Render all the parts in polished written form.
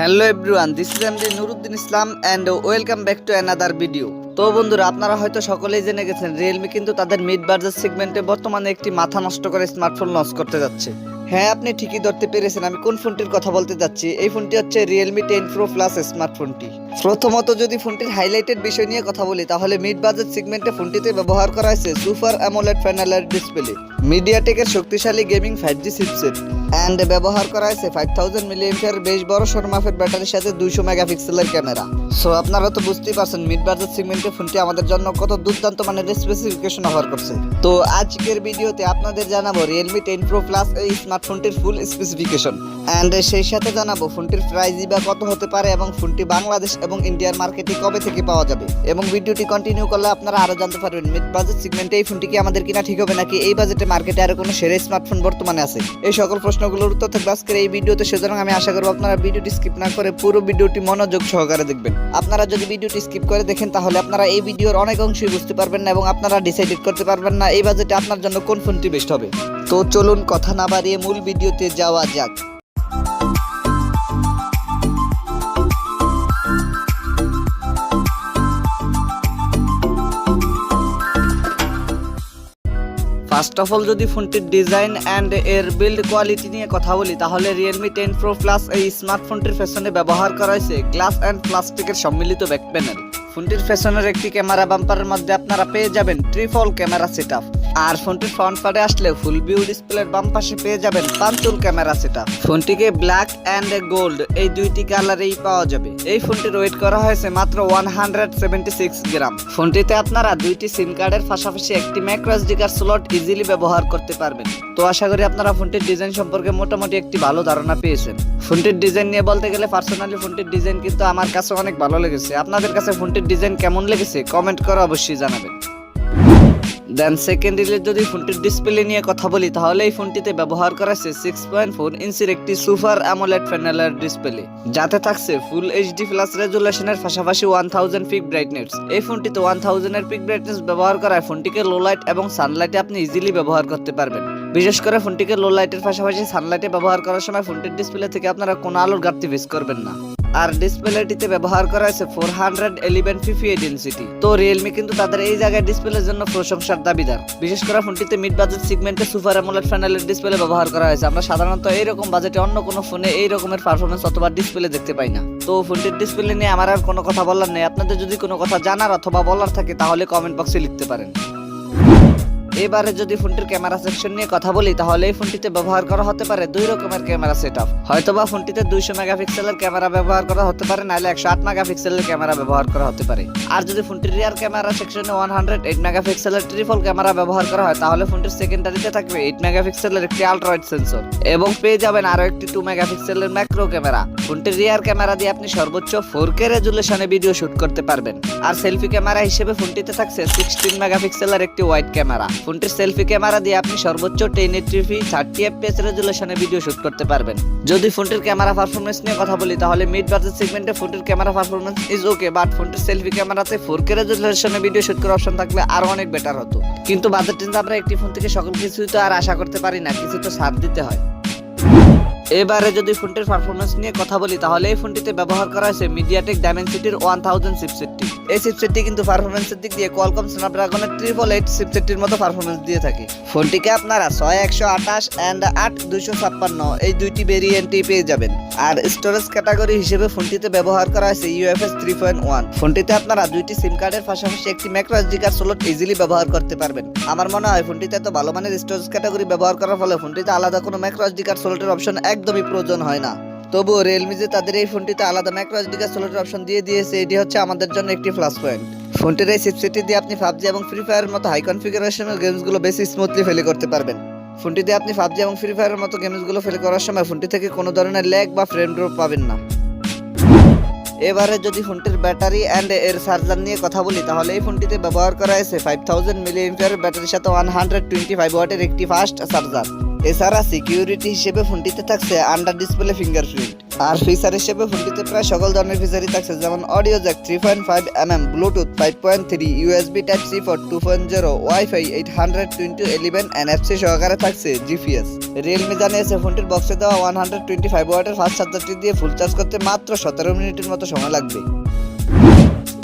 Hello everyone, this is MD Nuruddin Islam and welcome back to another video. তো বন্ধুরা, আপনারা হয়তো সকলেই জেনে গেছেন রিয়েলমি কিন্তু তাদের মিড বাজেট সেগমেন্টে বর্তমানে একটি মাথা নষ্ট করে স্মার্টফোন লঞ্চ করতে যাচ্ছে। হ্যাঁ, আপনি ঠিকই ধরতে পেরেছেন, আমি কোন ফোনটির কথা বলতে যাচ্ছি। এই ফোনটি হচ্ছে Realme 10 Pro Plus স্মার্টফোনটি। প্রথমত যদি ফোনটির হাইলাইটেড বিষয় নিয়ে কথা বলি, তাহলে মিড বাজেট সেগমেন্টে ফোনটিতে ব্যবহার করা হয়েছে সুপার অ্যামোলেড প্যানেলের ডিসপ্লে, মিডিয়াটেকের শক্তিশালী গেমিং 5G চিপসেট অ্যান্ড ব্যবহার করা হয়েছে 5000 মিলিঅ্যাম্পিয়ার বেশ বড় সরমাপের ব্যাটারির সাথে 200 মেগাপিক্সেলের ক্যামেরা। সো আপনারা তো বুঝতেই পারছেন মিড বাজেট সেগমেন্টে ফোনটি আমাদের জন্য কত দুর্দান্ত মানের স্পেসিফিকেশন অফার করছে। তো আজকের ভিডিওতে আপনাদের জানাবো Realme 10 Pro Plus এই স্মার্টফোনটির ফুল স্পেসিফিকেশন অ্যান্ড সেই সাথে জানাবো ফোনটির প্রাইসই বা কত হতে পারে এবং ফোনটি বাংলাদেশ এবং ইন্ডিয়ার মার্কেটে কবে থেকে পাওয়া যাবে। এবং ভিডিওটি কন্টিনিউ করলে আপনারা আরো জানতে পারবেন মিড বাজেট সেগমেন্টে এই ফোনটি কি আমাদের কিনা ঠিক হবে, নাকি এই বাজেটে মার্কেটে আরো কোনো সেরা স্মার্টফোন বর্তমানে আছে। এই সকল প্রশ্নগুলোর উত্তর থাকবে আজকের এই ভিডিওতে। সুতরাং আমি আশা করব আপনারা ভিডিওটি স্কিপ না করে পুরো ভিডিওটি মনোযোগ সহকারে দেখবেন। আপনারা যদি ভিডিওটি স্কিপ করে দেখেন তাহলে আপনারা এই ভিডিওর অনেক অংশই বুঝতে পারবেন না এবং আপনারা ডিসাইড করতে পারবেন না এই বাজেটে আপনার জন্য কোন ফোনটি বেস্ট হবে। তো চলুন কথা না বাড়িয়ে মূল ভিডিওতে যাওয়া যাক। ফার্স্ট অফ অল যদি ফোনটির ডিজাইন অ্যান্ড এর বিল্ড কোয়ালিটি নিয়ে কথা বলি, তাহলে Realme 10 Pro Plus এই স্মার্টফোনটির পেছনে ব্যবহার করা হয়েছে গ্লাস অ্যান্ড প্লাস্টিকের সম্মিলিত ব্যাক প্যানেল। ফোনটির পেছনের একটি ক্যামেরা বাম্পারের মধ্যে আপনারা পেয়ে যাবেন ট্রিপল ক্যামেরা সেটআপ, আর ফোনটির ফ্রন্ট পার্টে আসলে ফুল ভিউ ডিসপ্লের বাম পাশে পেয়ে যাবেন পাঞ্চুল ক্যামেরা সেটআপ। ফোনটিকে ব্ল্যাক অ্যান্ড গোল্ড এই দুইটি কালারেই পাওয়া যাবে। এই ফোনটির ওয়েট করা হয়েছে মাত্র 176 গ্রাম। ফোনটিতে আপনারা দুইটি সিম কার্ডের পাশাপাশি একটি micro SD card slot easily ব্যবহার করতে পারবেন। তো আশা করি আপনারা ফোনটির ডিজাইন সম্পর্কে মোটামুটি একটি ভালো ধারণা পেয়েছেন। ফোনটির ডিজাইন নিয়ে বলতে গেলে পার্সোনালি ফোনটির ডিজাইন কিন্তু আমার কাছে অনেক ভালো লেগেছে। আপনাদের কাছে ফোনটির ডিজাইন কেমন লেগেছে কমেন্ট করে অবশ্যই জানাবেন। দেন সেকেন্ডলি যদি ফোনটির ডিসপ্লে নিয়ে কথা বলি, তাহলে এই ফোনটিতে ব্যবহার করা হয়েছে 6.4 ইঞ্চির একটি সুপার অ্যামোলেড প্যানেলের ডিসপ্লে, যাতে থাকছে ফুল এইচডি প্লাস রেজুলেশনের পাশাপাশি 1000 পিক ব্রাইটনেস। এই ফোনটিতে 1000 এর পিক ব্রাইটনেস ব্যবহার করায় ফোনটিকে লো লাইট এবং সানলাইটে আপনি ইজিলি ব্যবহার করতে পারবেন। বিশেষ করে ফোনটিকে লো লাইটের পাশাপাশি সানলাইটে ব্যবহার করার সময় ফোনটির ডিসপ্লে থেকে আপনারা কোনো আলোর ঘাটতি ফেস করবেন না। আর ডিসপ্লেটিতে ব্যবহার করা হয়েছে 411 PPI ডেনসিটি। তো Realme কিন্তু তাদের এই জায়গায় ডিসপ্লের জন্য প্রশংসার দাবিদার। বিশেষ করে ফোনটিতে মিড বাজেট সেগমেন্টে সুপার অ্যামোলেড প্যানেলের ডিসপ্লে ব্যবহার করা হয়েছে। আমরা সাধারণত এইরকম বাজেটে অন্য কোনো ফোনে এই রকমের পারফরমেন্স অথবা ডিসপ্লে দেখতে পাই না। তো ফোনটির ডিসপ্লে নিয়ে আমার আর কোনো কথা বলার নেই। আপনাদের যদি কোনো কথা জানার অথবা বলার থাকে তাহলে কমেন্ট বক্সে লিখতে পারেন। এবারে যদি ফোনটির ক্যামেরা সেকশন নিয়ে কথা বলি, তাহলে এই ফোনটিতে ব্যবহার করা হতে পারে দুই রকমের ক্যামেরা সেটআপ। হয়তোবা ফোনটিতে 200 মেগাপিক্সেলের ক্যামেরা ব্যবহার করা হতে পারে, নাহলে 108 মেগাপিক্সেলের ক্যামেরা ব্যবহার করা হতে পারে। আর যদি ফোনটির রিয়ার ক্যামেরা সেকশনে 108 মেগাপিক্সেলের ট্রিপল ক্যামেরা ব্যবহার করা হয়, তাহলে ফোনটির সেকেন্ডারিতে থাকবে 8 মেগাপিক্সেলের একটি আলট্রা ওয়াইড সেন্সর এবং পেয়ে যাবেন আরো একটি 2 মেগাপিক্সেলের ম্যাক্রো ক্যামেরা। ফোনটির রিয়ার ক্যামেরা দিয়ে আপনি সর্বোচ্চ 4K রেজুলেশনে ভিডিও শুট করতে পারবেন। আর সেলফি ক্যামেরা হিসেবে ফোনটিতে থাকছে 16 মেগাপিক্সেলের একটি ওয়াইড ক্যামেরা। ফোনটির সেলফি ক্যামেরা দিয়ে আপনি সর্বোচ্চ 1080p 30 fps রেজুলেশনে ভিডিও শুট করতে পারবেন। যদি ফোনটির ক্যামেরা পারফরম্যান্স নিয়ে কথা বলি, তাহলে মিড বাজেট সেগমেন্টে ফোনটির camera performance is okay, but ফোনটির সেলফি ক্যামেরাতে 4K রেজুলেশনে ভিডিও শুট করার অপশন থাকলে আরো অনেক বেটার হতো। কিন্তু বাজেট রেঞ্জে আমরা একটি ফোন থেকে সকল কিছুই তো আর আশা করতে পারি না, কিছু তো ছাড় দিতে হয়। এবারে যদি ফোনটির পারফরম্যান্স নিয়ে কথা বলি, তাহলে এই ফোনটিতে ব্যবহার করা হয়েছে মিডিয়াটেক ডাইমেনসিটির 1000 চিপসেটটি। এই চিপসেটটি কিন্তু পারফরম্যান্সের দিক দিয়ে কোয়ালকম স্ন্যাপড্রাগনের 888 চিপসেটটির মতো পারফরম্যান্স দিয়ে থাকে। ফোনটিকে আপনারা 6128 এন্ড 8256 এই দুইটি ভেরিয়েন্টই পেয়ে যাবেন। আর স্টোরেজ ক্যাটাগরি হিসেবে ফোনটিতে ব্যবহার করা হয়েছে UFS 3.1। ফোনটিতে আপনারা দুইটি সিম কার্ডের পাশাপাশি একটি micro SD card slot easily ব্যবহার করতে পারবেন। আমার মনে হয় ফোনটিতে এত ভালো মানের স্টোরেজ ক্যাটাগরি ব্যবহার করার ফলে ফোনটিতে আলাদা কোনো মাইক্রো এসডি কার্ড স্লটের অপশন একদমই প্রয়োজন হয় না। তবুও Realme যে তাদের এই ফোনটিতে আলাদা মাইক্রো এসডি কার্ড স্লটের অপশন দিয়ে দিয়েছে, এটি হচ্ছে আমাদের জন্য একটি প্লাস পয়েন্ট। ফোনটির এই চিপসেটটি দিয়ে আপনি PUBG এবং ফ্রি ফায়ারের মতো হাই কনফিগারেশনের গেমসগুলো বেশি স্মুথলি প্লে করতে পারবেন। ফোনটি দিয়ে আপনি PUBG এবং ফ্রি ফায়ারের মতো গেমসগুলো প্লে করার সময় ফোনটি থেকে কোনো ধরনের ল্যাগ বা ফ্রেম ড্রপ পাবেন না। এবারে যদি ফোনটির ব্যাটারি অ্যান্ড এর চার্জার নিয়ে কথা বলি, তাহলে এই ফোনটিতে ব্যবহার করা হয়েছে 5000 মিলিঅ্যাম্পিয়ার ব্যাটারির সাথে 125 ওয়াটের একটি ফাস্ট চার্জার। এছাড়া সিকিউরিটি হিসেবে ফোনটিতে থাকছে আন্ডার ডিসপ্লে ফিঙ্গারপ্রিন্ট। আর ফিচার হিসেবে ফোনটিতে প্রায় সকল ধরনের ফিচারই থাকছে, যেমন audio jack 3.5 mm, bluetooth 5.3, USB type C port 2.0, wifi 802.11, NFC সহকারে থাকছে জিপিএস। রিয়েলমি জানিয়েছে ফোনটির বক্সে দেওয়া 125 ওয়াটের ফাস্ট চার্জারটি দিয়ে ফুল চার্জ করতে মাত্র 17 মিনিটের মতো সময় লাগবে।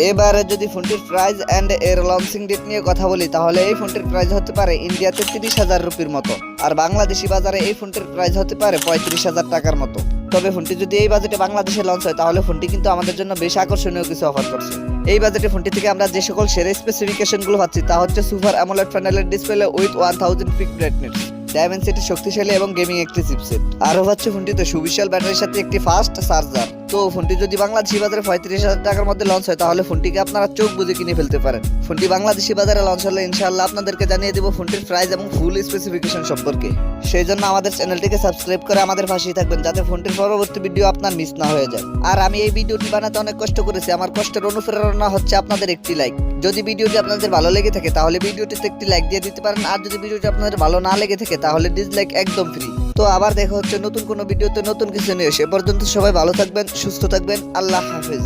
এবারে যদি ফোনটির প্রাইস অ্যান্ড এর লঞ্চিং ডেট নিয়ে কথা বলি, তাহলে এই ফোনটির প্রাইস হতে পারে ইন্ডিয়াতে 30,000 রুপির মতো, আর বাংলাদেশি বাজারে এই ফোনটির প্রাইস হতে পারে 35,000 টাকার মতো। তবে ফোনটি যদি এই বাজেটে বাংলাদেশে লঞ্চ হয়, তাহলে ফোনটি কিন্তু আমাদের জন্য বেশ আকর্ষণীয় কিছু অফার করছে। এই বাজেটে ফোনটি থেকে আমরা যে সকল সেরা স্পেসিফিকেশনগুলো পাচ্ছি তা হচ্ছে সুপার অ্যামোলেড প্যানেলের display with 1000 pick brightness, Dimensity শক্তিশালী এবং গেমিং একটি চিপসেট, আরও হচ্ছে ফোনটিতে সুবিশাল ব্যাটারির সাথে একটি ফাস্ট চার্জার। তো ফোনটি যদি বাংলাদেশি বাজারে 35,000 টাকার মধ্যে লঞ্চ হয়, তাহলে ফোনটিকে আপনারা চোখ বুঝে কিনে ফেলতে পারেন। ফোনটি বাংলাদেশি বাজারে লঞ্চ হলে ইনশাআল্লাহ আপনাদেরকে জানিয়ে দেব ফোনটির প্রাইস এবং ফুল স্পেসিফিকেশন সম্পর্কে। সেই জন্য আমাদের চ্যানেলটিকে সাবস্ক্রাইব করে আমাদের পাশেই থাকবেন, যাতে ফোনটির পরবর্তী ভিডিও আপনার মিস না হয়ে যায়। আর আমি এই ভিডিওটি বানাতে অনেক কষ্ট করেছি, আমার কষ্টের অনুপ্রেরণা হচ্ছে আপনাদের একটি লাইক। যদি ভিডিওটি আপনাদের ভালো লেগে থাকে তাহলে ভিডিওটিতে একটি লাইক দিয়ে দিতে পারেন, আর যদি ভিডিওটি আপনাদের ভালো না লেগে থাকে তাহলে ডিসলাইক একদম ফ্রি। তো আবার দেখা হচ্ছে নতুন কোনো ভিডিওতে নতুন কিছু নিয়ে। সে পর্যন্ত সবাই ভালো থাকবেন, সুস্থ থাকবেন, আল্লাহ হাফেজ।